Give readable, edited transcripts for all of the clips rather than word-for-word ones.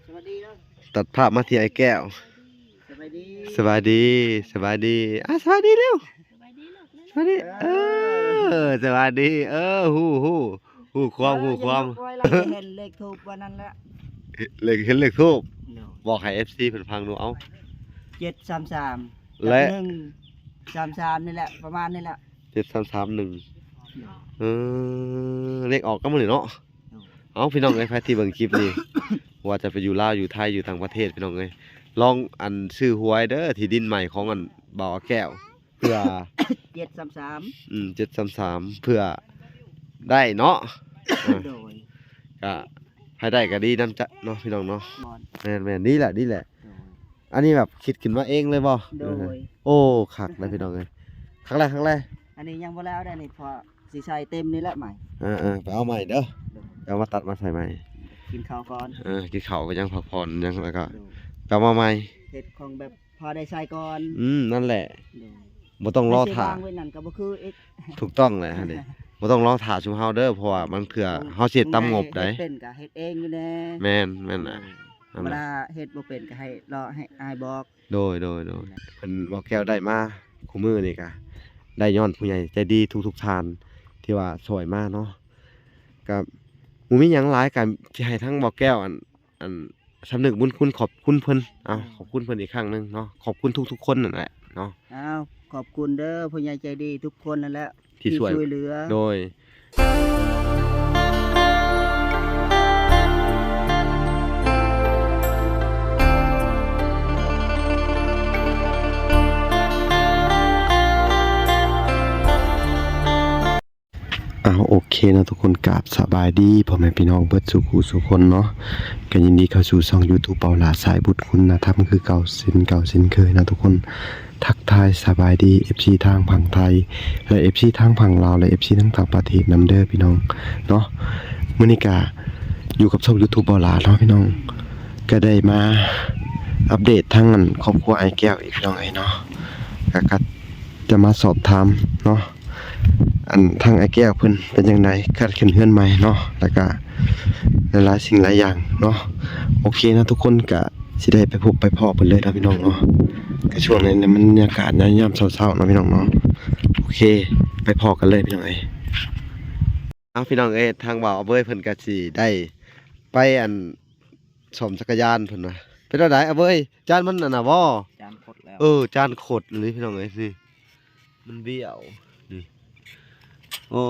สวัสดีเนาะตัดภาพมาที่ไอ้แก้วสวัสดีสบายดีสบายดีสบายดีเร็วสบายดีสบายดีฮู้ความเห็นเลขทูบวันนั้นแหละเห็นเลขทูบบอกให้ FC เพิ่นฟังดูเอา733และ133นี่แหละประมาณนี่แหละ7331เลขออกก็มื้อนี้เนาะเอาพี่น้องเอ้ยใครที่เบิ่งคลิปนี้ ว่าจะไปอยู่ลาวอยู่ไทยอยู่ต่างประเทศพี่น้องเอ้ยลองอันซื้อหวยเด้อที่ดินใหม่ของอันบ่าวแก้วเพื่อ733เพื่อได้เนาะ โดยก็ให้ได้ก็ดีนำจะเนาะพี่น้องเนาะบอลแม่นนี่แหละอันนี้แบบคิดขึ้นมาเองเลยบ่โดยโอ้คักเลยพี่น้องเอ้ยครั้งแรกอันนี้ยังบ่แล้วได้นี่พอสิใส่เต็มนี่แหละใหม่ไปเอาใหม่เด้อเอามาตัดมาใส่ใหม่กินข้าวก่อนกินข้าวก็ยังพักผ่อนยังแล้วก็กลับมาใหม่เฮ็ดของแบบพอได้ใส่ก่อนนั่นแหละบ่ต้องรอถ่าไว้นั่นก็บ่คืออีกถูกต้องเลยฮะนี่บ่ต้องรอถ่าชุมเฮาเด้อเพราะว่ามันเผื่อเฮาสิตามงบได้เป็นก็เฮ็ดเองอยู่แน่แม่นน่ะเวลาเฮ็ดบ่เป็นก็ให้รอให้อายบอกโดยเพิ่นบ่แก้วได้มาคู่มือนี่ก็ได้ย้อนผู้ใหญ่ใจดีทุกๆท่านที่ว่าช่วยมาเนาะก็บ่มีหยังหลายก็สิให้ทั้งบ่แก้วอันสำนึกบุญคุณขอบคุณเพิ่นขอบคุณเพิ่นอีกครั้งนึงเนาะขอบคุณทุกๆคนนั่นแหละเนาะขอบคุณเด้อผู้ใหญ่ใจดีทุกคนนั่นแหละที่ช่วยเหลือโดยโอเคนะทุกคนกราบสบายดีพ่อแม่พี่น้องเบิดสุขุสุคนเนาะก็ยินดีเข้าสู่ช่อง YouTube เปาหลาสายบุญคุณนะครับคือเก่าเส้นเคยนะทุกคนทักทายสบายดี FC ทางฝั่งไทยและ FC ทางฝั่งลาวและ FC ทั้งต่างประเทศนำเด้อพี่น้องเนาะมื้อนี้ก็อยู่กับช่อง YouTube เปาหลาเนาะพี่น้องก็ได้มาอัปเดตทั้งครอบครัวไอ้แก้วอีกพี่น้องเนาะก็จะมาสอบถามเนาะทางไอ้แก้วเพิ่นเป็นจังไดคัดขึ้นเฮือนใหม่เนาะแล้วก็หลายสิ่งหลายอย่างเนาะโอเคนะทุกคนก็สิได้ไปพบไปพ้อเพิ่นเลยนะพี่น้องเนาะก็ช่วงนี้มันบรรยากาศยามเช้าๆเนาะพี่น้องเนาะโอเคไปพ้อกันเลยพี่น้องพี่น้องทางบ่าวเบ้ยเพิ่นก็สิได้ไปซ่อมจักรยานเพิ่นว่าเป็นจังไดเบ้ยจานมันน่ะบ่จานขดแล้วจานขดเลยพี่น้องนี่มันเบี้ยวนี่โอ้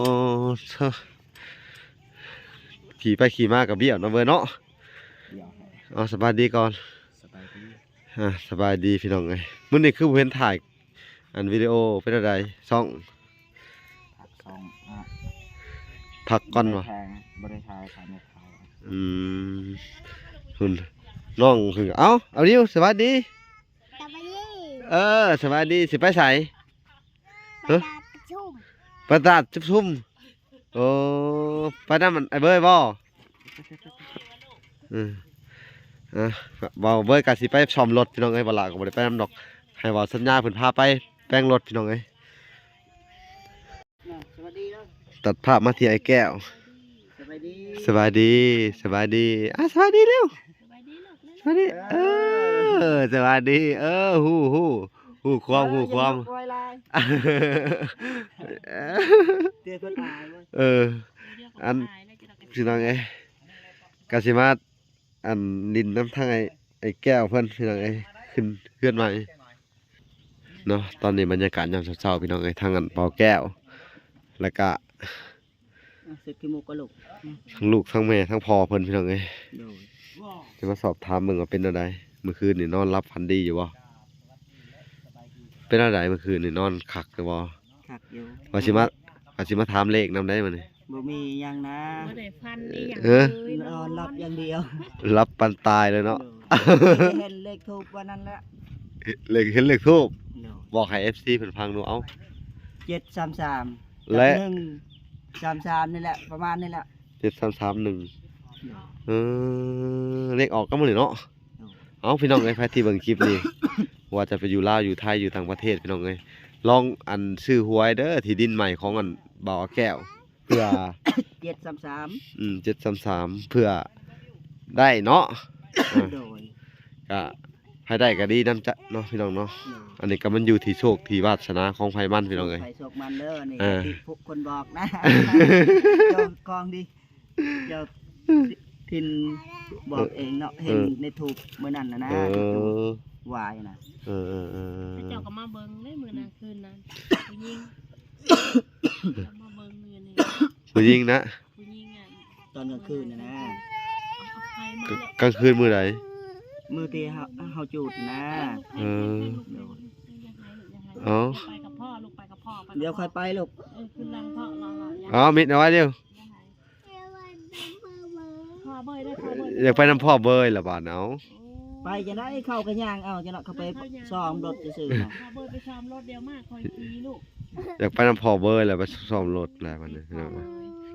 ขี่ไปขี่มากับเบี้ยวเนาะเบ้ยเนาะสบายดีก่อนสบายดีพี่น้องมื้อนี้คือบ่เห็นถ่ายวิดีโอเป็นอะไรช่องพักก่อนวะบ่ได้ถ่ายไม่ถ่ายคุณน้องคือเอาดิวสวัสดีสวัสดีสิไปไสประดาชุ่มไปนั่นมันไอ้เบ้ยบ่บ่เบ้ยกะสิไปซ่อมรถพี่น้องบ่ล่ะก็บ่ได้ไปนำดอกให้ว่าสัญญาเพิ่นพาไปแปลงรถพี่น้องสวัสดีเนาะตัดภาพมาที่ไอ้แก้วสบายดีสบายดีสบายดีสบายดีเร็วสวัสดีสวัสดีฮู้ความเตือนคนตายพี่น้องกะสิมาดินน้ำทางไอ้แก้วเพิ่นพี่น้องขึ้นเฮือนใหม่เนาะตอนนี้บรรยากาศยามเช้าๆพี่น้องทางเปาแก้วแล้วก็ทั้งลูกทั้งแม่ทั้งพ่อเพิ่นพี่น้องจะมาสอบถามมึงว่าเป็นอะไรเมื่อคืนนี่นอนรับฝันดีอยู่บ่เป็นอะไรเมื่อคืนนี่นอนคักหรือบ่คักอยู่ว่าสิมาถามเลขนำได้มื้อนี้บ่มีหยังนะบ่ได้ฟันอีหยังนอนรับอย่างเดียวรับปันตายเลยเนาะเห็นเลขทูบวันนั้นแหละเห็นเลขทูบบอกให้ FC เพิ่นฟังดูเอา733และ133นี่แหละประมาณนี่แหละ7331เลขออกก็มื้อนี้เนาะพี่น้องใครที่เบิ่งคลิปนี้ ว่าจะไปอยู่ลาวอยู่ไทยอยู่ต่างประเทศพี่น้องลองซื้อหวยเด้อที่ดินใหม่ของบ่าวแก้วเพื่อ733 733เพื่อได้เนาะ โดย ก็ให้ได้ก็ดีนำจะเนาะพี่น้องเนาะอันนี้ก็มันอยู่ที่โชคที่วาสนาของไผมันพี่น้องเอ้ย ไปโชคมันเด้อนี่ เออ ที่พวกคนบอกนะ เจ้ากองดิเจ้าทินบอกเองเนาะเห็นในถูกมื้อนั้นนะ เออ วายนะ เออ เจ้าก็มาเบิ่งได้มื้อนั้นคืนนั้นผู้หญิงมาเบิ่งมื้อนี้ ผู้หญิงนะ ผู้หญิงอ่ะ ตอนกลางคืนนะ เอาไผมาก ลางคืนมื้อใด มือที่เฮาจูดนะ เออ เออไปกับพ่อลูกไปกับพ่อ เดี๋ยวค่อยไปลูก ขึ้นหลังพ่อรอ อ๋อมิดเอาไว้เดี๋ยว พ่อเบิ่ได้พ่อเบิ่ อยากไปนํพ่อเบยล่ะบาดเอา ไปจะได้เข้ากันย่างเอาจะเนาะเขาไปซ้อมรถซื่อๆนะ พ่อเบิ่ไปซ้อมรถเดียวมากคอยขี่ลูก อยากไปนํพ่อเบยแล้วไปซ่อมรถแล้วบัดนี้พี่น้อง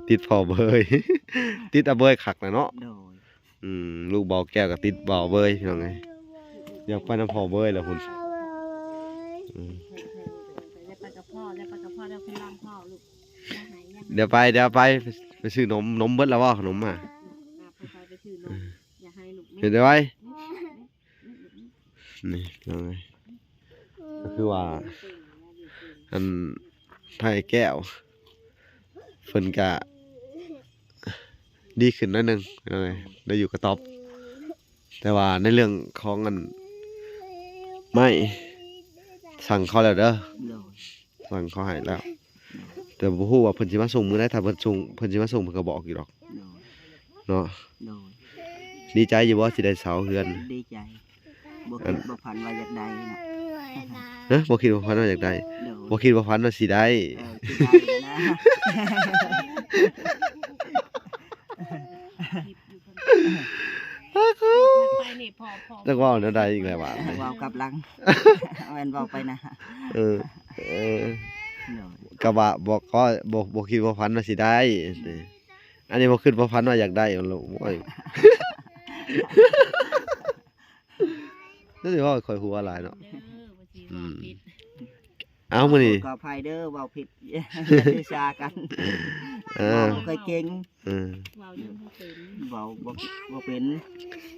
ติดพ่อเบย ติดอาเบยคักแล้วเนาะ โดย ลูกเบาแก้วก็ติดเบาเบยพี่น้องไงอยากไปนํพ่อเบยแล้วพุ่น ได้ไปกับพ่อได้ไปกับพ่อได้ขึ้นหลังพ่อลูกยังไงยัง เดี๋ยวไปซื้อนมเบิดแล้วว่าขนมอ่ะ ไปชื่อนมอย่าให้ลูก เห็นได้ไว้นี่น้องไงก็คือว่าอันไผ่แก้วเพิ่นกะดีขึ้นหนิดนึงน้องไงได้อยู่กระต๊อบแต่ว่าในเรื่องของอันไม่สั่งเขาแล้วเด้อ โดย สั่งเขาให้แล้ว แต่บ่ฮู้ว่าเพิ่นสิมาส่งมื้อใดถ้าเพิ่นสิมาส่งเพิ่นก็บอกอยู่ดอก โดย เนาะ โดย ดีใจอยู่บ่สิได้เสาเฮือน ดีใจบ่คิดบ่พันว่าอยากได้นะ เอ้อบ่คิดว่าพันว่าอยากได้ โดย บ่คิดว่าพันว่าสิได้ สิได้นะ ไปนี่พ่อ จักว่าแนวใดอีกแล้วว่า เว้ากลับหลังแม่นเว้าไปนะ เออ โดย ก็ว่าบ่คิดว่าพันว่าสิได้นี่อันนี้บ่คิดว่าพันว่าอยากได้เอาลูกโอ้ย นั่นสิว่าข่อยหัวหลายเนาะ เอามื้อนี้ ขออภัยเด้อเว้าผิด วิชากัน เอ เว้า อ บ่ค่อยเก่ง เออ เว้ายังบ่เป็น เว้าบ่เป็น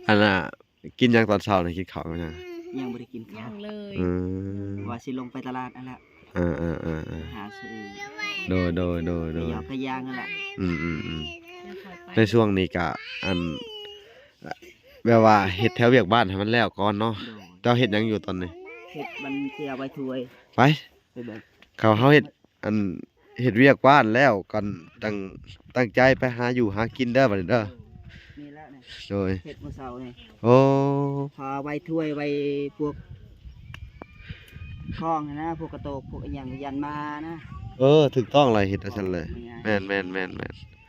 อันน่ะกินหยังตอนเช้านี่กินข้าวกันยัง ยังบ่ได้กินข้า ยั ว งเลย อืม ว่าสิลงไปตลาดนั่นแหละ เออ หาซื้อ โดย ไปหยอกกระยางนั่นแหละ อืม ยังคอยไป ในช่วงนี้ก็อันแบบว่าเฮ็ดแถวเวียกบ้านให้มันแล้วก่อนเนาะ โดย เจ้าเฮ็ดหยังอยู่ตอนนี้ เฮ็ดมันเสียไว้ถ้วย ไป ไปเบิก เขาเฮาเฮ็ดอันเฮ็ดเวียกบ้านแล้วก่อนตั้งใจไปหาอยู่หากินเด้อบัดนี้เด้อ นี่แหละนี่ โดย เฮ็ดมื้อเช้านี่ โอ้ พอไว้ถ้วยไว้พวกคล้องนะพวกกระโตกพวกอหยังยันมานะ ถูกต้องเลยเฮ็ดจังซั่นเลยแม่น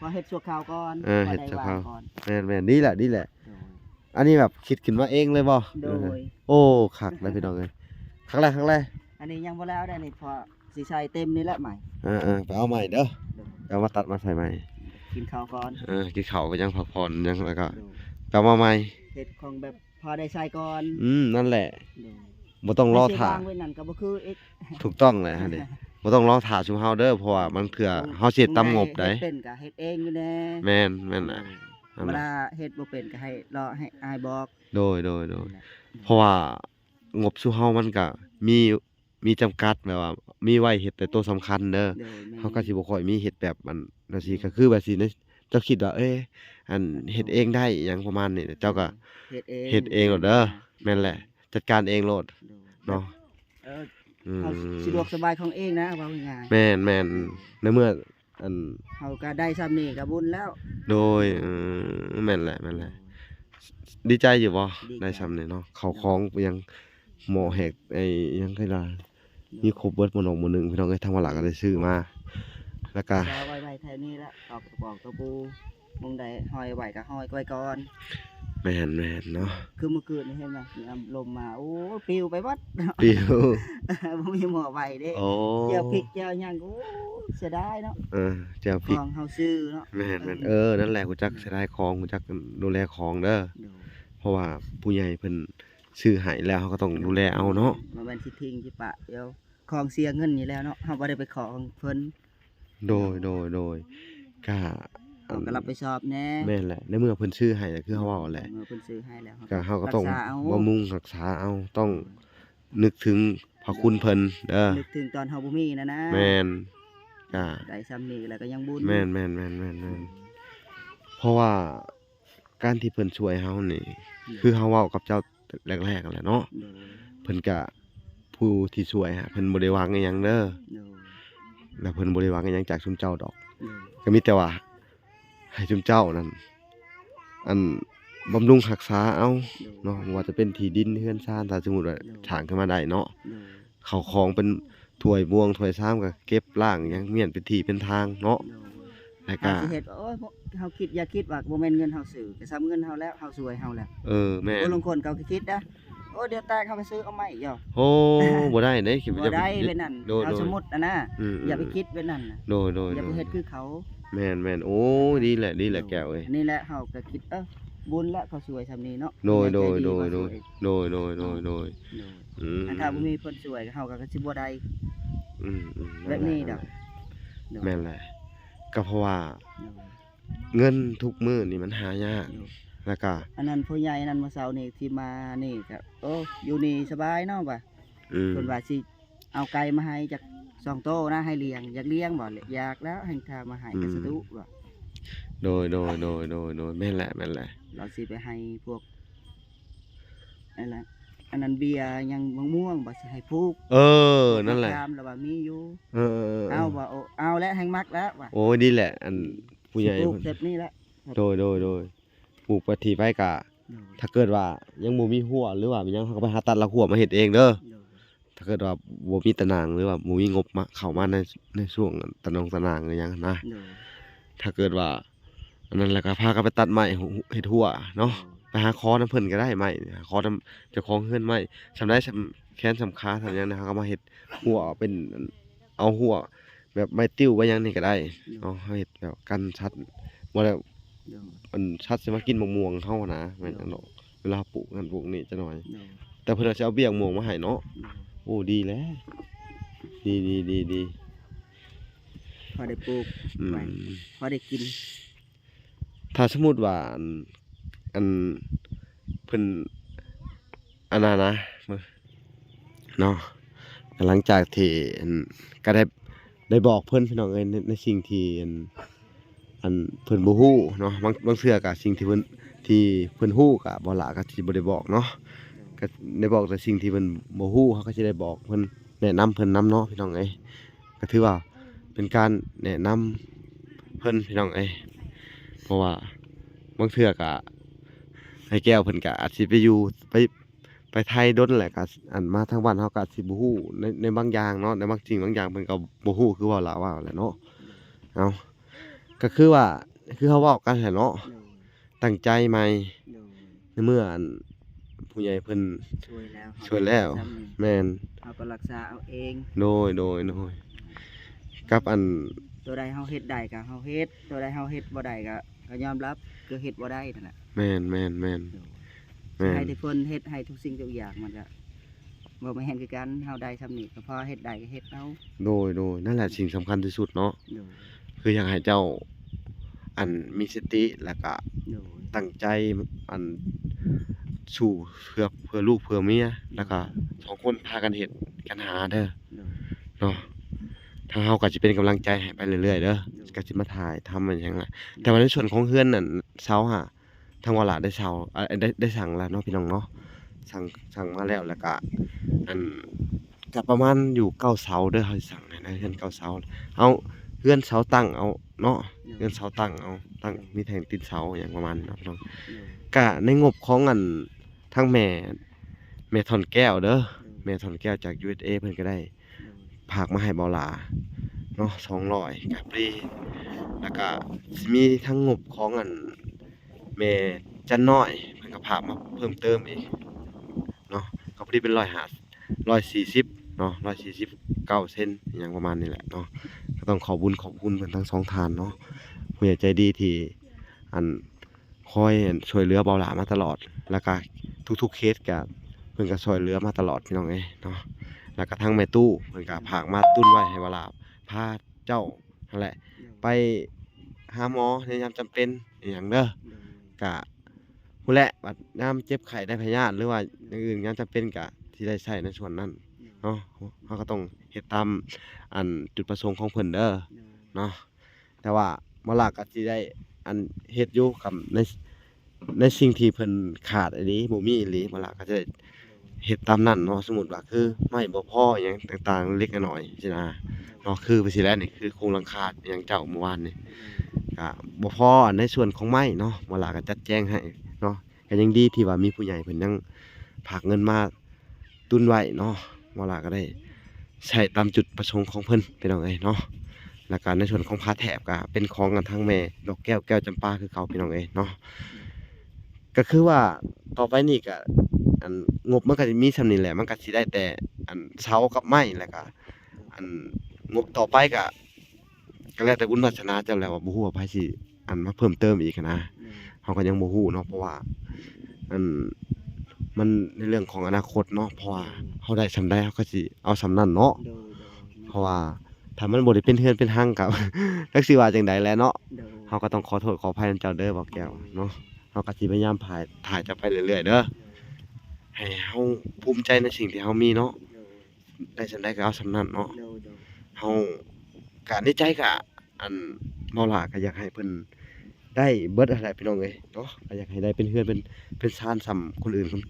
พอเฮ็ดชั่วคราวก่อน เฮ็ดชั่วคราว พอได้งก่อน แม่นนี่แหละ โดย อันนี้แบบคิดขึ้นมาเองเลยบ่ โดย โอ้คักนะพี่น้องเอ้ยครั้งแรก อันนี้ยังบ่แล้วได้นี่พอสิใช้เต็มนี่แหละใหม่ ไปเอาใหม่เด้อ โดย เอามาตัดมาใส่ใหม่ กินข้าวก่อน กินข้าวก็ยังพักผ่อนยังแล้วก็ โดย กลับมาใหม่ เฮ็ดของแบบพอได้ใช้ก่อน นั่นแหละ โดย บ่ต้องรอ ไม่ใช่ ถ่า วางไว้นั่นก็บ่คืออีก ถูกต้องเลยฮะเด้บ่ต้องรอถ่าชุมเฮาเด้อเพราะว่ามันเถื่อเฮาสิเฮ็ดตามงบได้ เฮ็ดเป็นก็เฮ็ดเองอยู่แน่ แม่นน่ะนั่น เว แหละ ลาเฮ็ดบ่เป็นก็ให้รอให้อายบอก โดยเพราะว่างบชุมเฮามันก็มีจำกัดแบบว่า มีไว้เฮ็ดแต่ตัวสำคัญเด้อ โดยแม่ เฮาก็สิบ่ค่อยมีเฮ็ดแบบมันจังซี่ก็คือแบบสินะเจ้าคิดว่าอันเฮ็ดเองได้หยังประมาณนี้เจ้าก็ เฮ็ดเอง เฮ็ดเองโลดเด้อแม่นแหละ จัดการเองโลด โดย เนาะ เออ อื เฮาม สะดวกสบายของเองนะว่าง่าย แม่นในเมื่ออัน ๆเฮาก็ได้ซ้ำนี่ก็บุญแล้ว โดยแม่นแหละดีใจอยู่บ่ ดีใจ ได้ซ้ำนี่เนาะเข้าของยังหมอแหกยังไงล่ะมีครบเบิดหมอหนึ่งพี่น้องทางว่าหลักก็ได้ซื้อมาแล้วก็ ก็ไว้แถวนี้ละตอกกระบอกตะปูมงใดห้อยไว้ก็ห้อยไว้ก่อน แม่นเนาะ คือเมื่อคืนนี่เห็นไหมมีลมมาโอ้ปลิวไปวัด ปิว บ่มีหม้อไว้เด้ โอ้ เจียวพริกเจียวหยังโอ้เสียดายเนาะ เจ้า ข พริก องเฮาซื้อเนาะ แม่นนั่นแหละกูจักเสียดายของกูจักดูแลของเด้อ โดย เพราะว่าผู้ใหญ่เพิ่นซื้อให้แล้วเขาก็ต้องดูแลเอาเนาะ มาแม่นสิทิ้งสิปะเดี๋ยวของเสียเงินอยู่แล้วเนาะเฮาบ่ได้ไปขอของเพิ่น โดยก็ เขาก็รับไปสอบแน่ แม่นแหละในเมื่อเพิ่นซื้อให้ก็คือเฮาเว้าแหละ เมื่อเพิ่นซื้อให้แล้ว ก็เฮาก็ต้อง รัษาเอา บำรุงรักษาเอาต้องนึกถึงพระคุณเพิ่นเด้อ นึกถึงตอนเฮาบ่มีนะ แม่นก็ ได้ซ้ำนี้แล้วก็ยังบุญ แม่นเพราะว่าการที่เพิ่นช่วยเฮานี่คือเฮาเว้ากับเจ้าแรกๆนั่นแหละเนาะ โดย เพิ่นก็ผู้ที่ช่วยฮะเพิ่นบ่ได้หวังอิหยังเด้อ โดย แล้วเพิ่นบ่ได้หวังอิหยังจากชุมเจ้าดอก โดย ก็มีแต่ว่าให้ชุมเจ้านั่นอันบำรุงรักษาเอาเนาะบ่ว่าจะเป็นที่ดินเรือนซ่านถ้าสมมุติว่าสร้างขึ้นมาได้เนาะ โดย เข้าของเป็นถ้วยบวงถ้วยชามก็เก็บล้างหยังเมียนเป็นที่เป็นทางเนาะ โดย แล้ว เฮา ก็ สิเฮ็ดโอ้ยเฮาคิดอย่าคิดว่าบ่แม่นเงินเฮาซื้อก็ซ้ำเงินเฮาแล้วเฮาช่วยเฮาแล้ว แม่น บางคนเขาก็คิดนะโอ้เดี๋ยวแตกเขาไปซื้อเอาใหม่ย่อ โอ้บ่ได้เด้คิดว่า บ่ จะ ได้เป็นนั่น โดย เอาสมมุตินะ อย่าไปคิดเป็นนั่นน่ะ โดย อย่าไปเฮ็ดคือเขา แม่นโอ้ดีแหละแก้วเอ้ย นี่แหละเฮาก็คิดบุญละเขาช่วยซำนี้เนาะ โดย ใจเขาช่วย อันถ้าบ่มีเพิ่นช่วยเฮาก็สิบ่ได้ อืม แบบนี้ดอก แม่นแหละก็เพราะว่าเงินทุกมื้อนี่มันหายากแล้วก็ อันนั้นผู้ใหญ่นั่นเมื่อเช้านี่ที่มานี่ก็โอ้อยู่นี่สบายเนาะว่า อืม เพิ่นว่าสิเอาไก่มาให้จัก2โตนะให้เลี้ยงอยากเลี้ยงบ่อยากแล้วให้ทามาให้ก็สะดุว่า โดยแม่นแหละ เราสิไปให้พวกอะไรอันนั้นเบียร์ยังมะม่วงบ่สิให้ผูก นั่นแหละ ตามแล้วว่ามีอยู่ เออ เอาบ่เอาแล้วแห่งมักแล้วว่า โอ้ดีแหละ อันผู้ใหญ่ สิปลูก เพิ่น เสร็จนี่แหละ โดยปลูกปฏิไว้กะถ้าเกิดว่ายังบ่มีหัวหรือว่ามีหยังเขาก็ไปหาตัดละหัวมาเฮ็ดเองเด้อถ้าเกิดว่าบ่มีตะนางหรือว่าบ่มีงบมาเข้ามาในช่วงตะนางหรือหยังนะ ถ้าเกิดว่าอันนั้นแล้วก็พากันไปตัดไม้เฮ็ดหัวเนาะไปหาคอน้ำเพิ่นก็ได้ไม้คอน้ำเจ้าของเฮือนไม้สำได้แค้นสำคาทำหยังนะเขาก็มาเฮ็ดหัวเป็นเอาหัวแบบไม้ติ้วไว้หยังนี่ก็ได้เนาะเฮาเฮ็ดแบบกันชัดบ่แล้วมันชัดสิมากินมะม่วงเฮานะแม่นจังดอกเวลาปลูกนั่นปลูกนี่จักหน่อย แต่เพิ่นก็สิเอาเบี้ยม่วงมาให้เนาะโอ้ดีแล้วดี พอได้ปลูก อืม ไว้พอได้กิน ถ้าสมมุติว่าอันเพิ่นอันนั้นนะเนาะหลังจากที่ก็ได้บอกเพิ่นพี่น้องเอ้ยในสิ่งที่อันเพิ่นบ่ฮู้เนาะบางเทื่อก็สิ่งที่เพิ่นฮู้ก็บ่ล่ะก็สิบ่ได้บอกเนาะก็ได้บอกแต่สิ่งที่เพิ่นบ่ฮู้เขาก็สิได้บอกเพิ่นแนะนำเพิ่นนํเนาะพี่น้องเอ้ยก็ถือว่าเป็นการแนะนำเพิ่นพี่น้องเอ้ยเพราะว่าบางเทื่อก็ให้แก้วเพิ่นก็อาจสิไปอยู่ไปไทยดนแหละก็อันมาทางบ้านเฮาก็อาจสิบ่ฮู้ในบางอย่างเนาะในบางสิ่งบางอย่างเพิ่นก็บ่ฮู้คือว่าล่ะว่าแหละเนาะเอาก็คือว่าคือเฮาเว้ากันแหละเนาะตั้งใจใหม่ในเมื่ออันผู้ใหญ่เพิ่น ช่วยแล้ว ช่วยแล้วแม่น เอาก็รักษาเอาเอง โดยกับอัน ตัวใดเฮาเฮ็ดได้ก็เฮาเฮ็ดตัวใดเฮาเฮ็ดบ่ได้ก็ยอมรับคือเฮ็ดบ่ได้นั่นน่ะ แม่นให้ทุกคนเฮ็ดให้ทุกสิ่งทุกอย่างมันก็บ่แม่นคือกันเฮาได้ซำนี้ก็พอเฮ็ดได้ก็เฮ็ดเอา โดยนั่นแหละสิ่งสำคัญที่สุดเนาะ โดย คืออยากให้เจ้าอันมีสติแล้วก็ โดย ตั้งใจอันสู่เพื่อลูกเพื่อเมียแล้วก็สองคนพากันเฮ็ดกันหาเด้อ โดย เนาะทางเฮาก็สิเป็นกำลังใจให้ไปเรื่อยๆเด้อก็สิมาถ่ายทำมันหยังล่ะแต่ว่าในส่วนของเฮือนนั่นเสาหะทางว่าล่ะได้เสาได้สั่งแล้วเนาะพี่น้องเนาะสั่งมาแล้วก็อันก็ประมาณอยู่9เสาเด้อเฮาสิสั่งนะเฮือน9เสาเอาเฮือนเสาตั้งเอาเนาะเฮือนเสาตั้งเอาตั้งมีแท่งติดเสาหยังประมาณนี้เนาะพี่น้องก็ในงบของอันทางแม่ทอนแก้วเด้อแม่ทอนแก้วจาก USA เพิ่นก็ได้ฝากมาให้เบาหลาเนาะ200กับปรีแล้วก็สิมีทั้งงบของอันแม่จันน้อยเพิ่นก็ฝากมาเพิ่มเติมอีกเนาะก็พอดีเป็น140เนาะ149เซนอหยังประมาณนี้แหละเนาะก็ต้องขอบคุณเพิ่นทั้งสองท่านเนาะผู้ใหญ่ใจดีที่อันคอยช่วยเหลือเบาหลามาตลอดแล้วก็ทุกๆเคสก็เพิ่นก็ช่วยเหลือมาตลอดพี่น้องเอ้ยเนาะแล้วก็ทั้งแม่ตู้เพิ่นก็ฝากมาตุ้นไว้ให้เวลาพาเจ้านั่นแหละไป หาหมอในยามจำเป็นอหย่างเด้อกะผู้แหละบัดยามเจ็บไข้ได้พยาธิหรือว่าอย่างอื่นยามจำเป็นกะที่ได้ใช้ในส่วนนั้นเนาะเฮาก็ต้องเฮ็ดตามอันจุดประสงค์ของเพิ่นเด้อเนาะแต่ว่าบ่ล่ะก็สิได้อันเฮ็ดอยู่กับในสิ่งที่เพิ่นขาดอีหลีบ่มีอีหลีบ่ล่ะก็จะได้เฮ็ดตามนั้นเนาะสมมุติว่าคือไม้บ่พออิหยังต่างๆเล็กน้อยๆสินะเนาะคือไปสิแล้วนี่คือโครงหลังคาอหยังเจ้าเมื่อวานนี่ก็บ่พออันในส่วนของไม้เนาะบ่ล่ะก็จัดแจงให้เนาะก็ยังดีที่ว่ามีผู้ใหญ่เพิ่นยังฝากเงินมาตุนไว้เนาะบ่ล่ะก็ได้ใช้ตามจุดประสงค์ของเพิ่นพี่น้องเอ้ยเนาะแล้วก็ในส่วนของผ้าแถบก็เป็นของกันทางแม่ดอกแก้วแก้วจำปาคือเก่าพี่น้องเอ้ยเนาะก็คือว่าต่อไปนี่ก็อันงบมันก็สิมีส่ำนี้แหละมันก็สิได้แต่อันเสากับไม้แล้วก็อันงบต่อไปก็แล้วแต่บุญวาสนาเจ้าแหละว่าบ่ฮู้ว่าไผสิอันมาเพิ่มเติมอีกหั้นนะเฮาก็ยังบ่ฮู้เนาะเพราะว่าอันมันในเรื่องของอนาคตเนาะเพราะว่าเฮาได้ส่ำใดเฮาก็สิเอาส่ำนั้นเนาะเพราะว่าถ้ามันบ่ได้เป็นเรือนเป็นหังก็ จักสิว่าจังใดแหละเนาะเฮาก็ต้องขอโทษขออภัยนำเจ้าเด้อบ่แก้วเนาะเฮาก็สิพยายามถ่ายเจ้าไปเรื่อยๆเด้อให้เฮาภูมิใจในสิ่งที่เฮามีเนาะได้ส่ำใดก็เอาส่ำนั้นเนาะเฮาก็ในใจก็อันเมาหลาก็อยากให้เพิ่นได้เบิดนั่นแหละพี่น้องเอ้ยเนาะก็อยากให้ได้เป็นเรือนเป็นศาลส่ำคนอื่นคน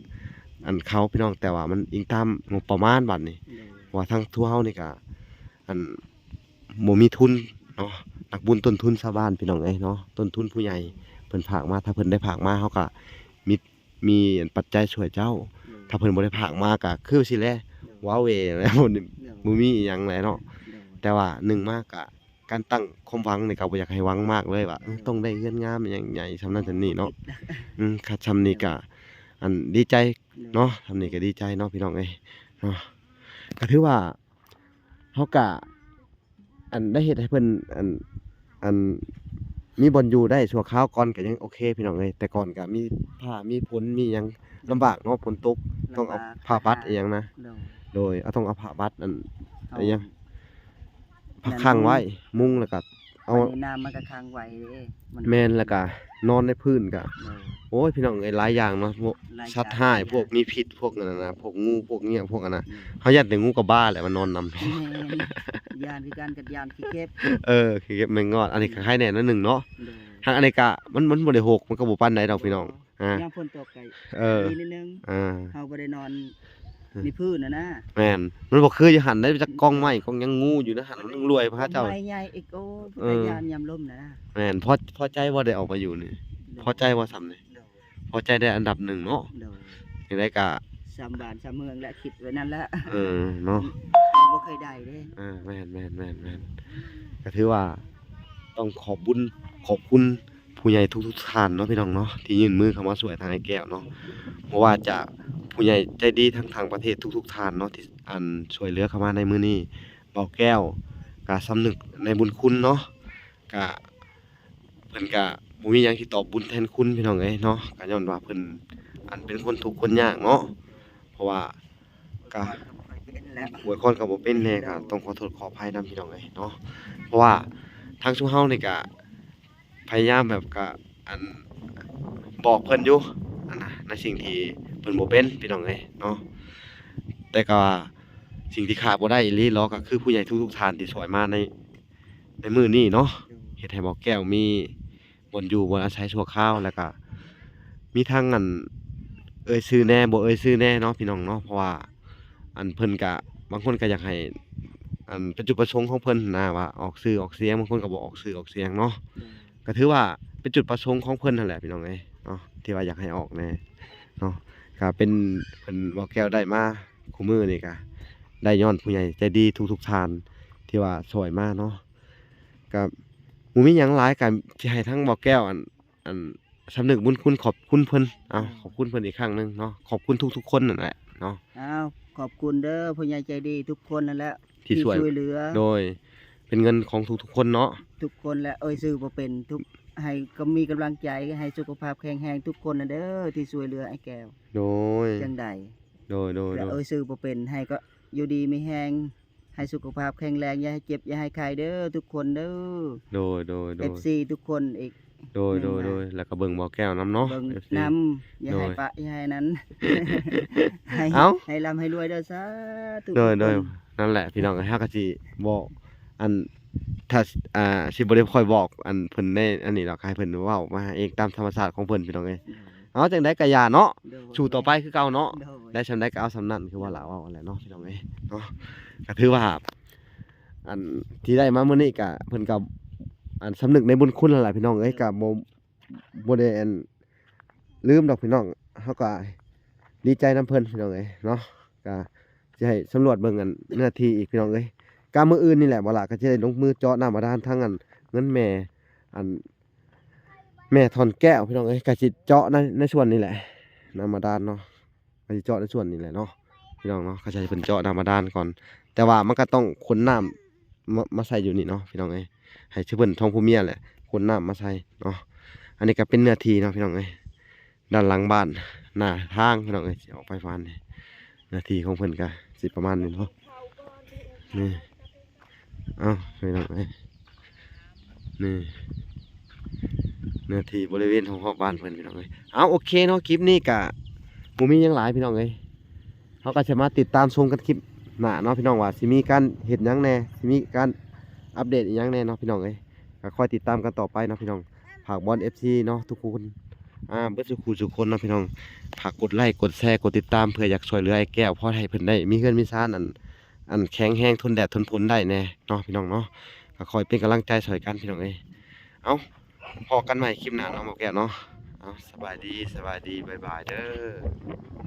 อันเขาพี่น้องแต่ว่ามันอิงตามงบประมาณบัดนี้ว่าทางทั่วเฮานี่ก็อันบ่มีทุนเนาะนักบุญต้นทุนชาวบ้านพี่น้องเอ้ยเนาะต้นทุนผู้ใหญ่เพิ่นฝากมาถ้าเพิ่นได้ฝากมาเฮาก็มีอันปัจจัยช่วยเจ้าถ้าเพิ่นบ่ได้ฝากมาก็คือสิแลว้าเหวแล้วบ่มีอิหยังแหละเนาะแต่ว่าหนึ่งมากก็การตั้งความหวังนี่ก็บ่อยากให้หวังมากเลยว่าต้องได้เรือนงามอิหยังใหญ่ส่ำนั้นส่ำนี้เนาะคัดส่ำนี้ก็อันดีใจเนาะส่ำนี้ก็ดีใจเนาะพี่น้องเอ้ยเนาะก็ถือว่าเฮาก็อันได้เฮ็ดให้เพิ่นอันมีบ่อนอยู่ได้ชั่วคราวก่อนก็ยังโอเคพี่น้องเอ้ยแต่ก่อนก็มีผ้ามีฝนมีหยังลำบากเนาะฝนตกต้องเอาผ้าปัดอิหยังนะโดยต้องเอาผ้าปัดอันอิหยังพักค้างไว้มุงแล้วก็เอาน้ำมันก็ค้างไว้เด้แม่นแล้วก็นอนในพื้นก็โอ้ยพี่น้องเอ้ยหลายอย่างเนาะพวกสัตว์ร้ายพวกมีพิษพวกนั้นน่ะพวกงูพวกเงี้ยพวกอันน่ะเฮายันแต่งูกับบ้าแหละมันนอนนำ ยานคือกันกับยานขี้เก็บขี้เก็บแมงงอดอันนี้ก็คล้ายแน่นอนหนึ่งเนาะทางอันนี้ก็มันบ่ได้หกมันก็บ่ปานใดดอกพี่น้องยามฝนตกก็นิดนึงเฮาบ่ได้นอนในพื้นนะแม่นมันบ่คืออยู่หั่นได้จักกองไม้กองยังงูอยู่นะหั่นมันรวยพระเจ้าไม้ใหญ่อีกโอ้ยานยามลมนะแม่นพอใจบ่ได้ออกมาอยู่นี่พอใจบ่ซ้ำนี่พอใจได้อันดับ1เนาะจังได๋ก็3บ้าน3เมืองแหละคิดไว้นั่นแหละเนาะบ่เคยได้เด้แม่นก็ถือว่าต้องขอบคุณผู้ใหญ่ทุกท่านเนาะพี่น้องเนาะที่ยื่นมือเข้ามาช่วยทางไอ้แก้วเนาะบ่ว่าจะผู้ใหญ่ใจดีทั้งทางประเทศทุกท่านเนาะที่อันช่วยเหลือเข้ามาในมื้อนี้เบาแก้วก็สำนึกในบุญคุณเนาะก็เพิ่นก็บ่มีหยังที่ตอบบุญแทนคุณพี่น้องเอ้ยเนาะก็ย้อนว่าเพิ่นอันเป็นคนทุกข์คนยากเนาะเพราะว่าก็อวยพรก็บ่เป็นแน่ก็ต้องขอโทษขออภัยนำพี่น้องเอ้ยเนาะเพราะว่าทางชุมเฮานี่ก็พยายามแบบก็อันบอกเพิ่นอยู่อันน่ะในสิ่งที่เพิ่นบ่เป็นพี่น้องเอ้ยเนาะแต่ก็สิ่งที่ขาดบ่ได้อีหลีหรอกก็คือผู้ใหญ่ทุกๆท่านที่ช่วยมาในมื้อนี้เนาะเฮ็ดให้บ่แก้วมีบ่อนอยู่บ่อนอาศัยชั่วคราวแล้วก็มีทั้งอันเอ่ยชื่อแน่บ่เอ่ยชื่อแน่เนาะพี่น้องเนาะเพราะว่าอันเพิ่นก็บางคนก็อยากให้อันเป็นจุดประสงค์ของเพิ่นนะว่าออกชื่อออกเสียงบางคนก็บ่ออกชื่อออกเสียงเนาะก็ถือว่าเป็นจุดประสงค์ของเพิ่นนั่นแหละพี่น้องเอ้ยเนาะที่ว่าอยากให้ออกแน่เนาะก็เป็นเพิ่นบ่แก้วได้มาคู่มื้อนี่ก็ได้ย้อนผู้ใหญ่ใจดีทุกท่านที่ว่าช่วยมาเนาะก็บ่มีหยังหลายก็สิให้ทั้งบ่แก้วอันสำนึกบุญคุณขอบคุณเพิ่นขอบคุณเพิ่นอีกครั้งนึงเนาะขอบคุณทุกๆคนนั่นแหละเนาะขอบคุณเด้อผู้ใหญ่ใจดีทุกคนนั่นแหละที่ช่วยเหลือโดยเป็นเงินของทุกๆคนเนาะทุกคนและชื่อบ่เป็นทุกให้ก็มีกำลังใจให้สุขภาพแข็งแรงทุกคนนะเด้อที่ช่วยเหลือไอ้แก้วโดยจังใดโดยและชื่อบ่เป็นให้ก็อยู่ดีมีแรง ให้สุขภาพแข็งแรงอย่าให้เจ็บอย่าให้ไข้เด้อทุกคนเด้อ โดย FC ทุกคนอีก โดยแล้วก็เบิ่งบ่แก้วน้ำเนาะ เบิ่ง FC นำอย่าให้ปะอย่าให้นั้น ให้ เอ้า ให้ร่ำให้รวยเด้อสาธุ โดย ทุกคน นั่นแหละพี่น้องก็เฮาก็สิบอกอันถ้าสิบ่ได้ค่อยบอกอันเพิ่นในอันนี้ดอกให้เพิ่นเว้ามาเองตามธรรมชาติของเพิ่นพี่น้องเอ้ยเอาจังได๋ก็อย่าเนาะ โดย สู่ต่อไปคือเก่าเนาะ โดย ได้ซำใดก็เอาซำนั้นคือว่าหลาเว้าแหละเนาะพี่น้องเอ้ยเนาะก็ถือว่าอันที่ได้มามื้อนี้ก็เพิ่นก็อันสำนึกในบุญคุณนั่นแหละพี่น้องเอ้ยก็บ่ได้อันลืมดอกพี่น้องเฮาก็ดีใจนํเพิ่นพี่น้องเอ้ยเนาะก็สิให้สำรวจเบิ่งอันเนื้อที่อีกพี่น้องเอ้ยกามื้ออื่นนี่แหละบ่ล่ะก็สิได้ลงมือเจาะน้ำบาดาลทั้งอันเงินแม่อันแม่ทอนแก้วพี่น้องเอ้ยก็สิเจาะในส่วนนี้แหละน้ำบาดาลเนาะก็สิเจาะในส่วนนี้แหละเนาะพี่น้องเนาะก็สิให้เพิ่นเจาะน้ำบาดาลก่อนแต่ว่ามันก็ต้องขนน้ำมาใส่อยู่นี่เนาะพี่น้องเอ้ยให้ชื่อเพิ่นท้องผู้เมียแหละขนน้ำมาใส่เนาะอันนี้ก็เป็นเนื้อที่เนาะพี่น้องเอ้ยด้านหลังบ้านหน้าทางพี่น้องเอ้ยสิออกไปฟานนี่เนื้อที่ของเพิ่นก็สิประมาณนี้เนาะนี่เอ้าพี่น้องเอ้ยนี่เนื้อที่บริเวณของรอบบ้านเพิ่นพี่น้องเอ้ยเอาโอเคเนาะคลิปนี้ก็บ่มีหยังหลายพี่น้องเอ้ยเฮาก็จะมาติดตามชมกันคลิปหน้าเนาะพี่น้องว่าสิมีการเฮ็ดหยังแหน่สิมีการอัปเดตอีหยังแหน่เนาะพี่น้องเอ้ยก็คอยติดตามกันต่อไปเนาะพี่น้องฝากบอล FC เนาะทุกคนเบิดทุกคนเนาะพี่น้องฝากกดไลค์กดแชร์กดติดตามเพื่ออยากช่วยเหลือไอ้แก้วพอให้เพิ่นได้มีเงินมีซ่านอันแข็งแรงทนแดดทนฝนได้แน่เนาะพี่น้องเนาะก็คอยเป็นกำลังใจช่วยกันพี่น้องเอ้ยเอาพอกันใหม่คลิปหน้าเนาะหมอแก้วเนาะเอาสบายดีบ๊ายบายเด้อ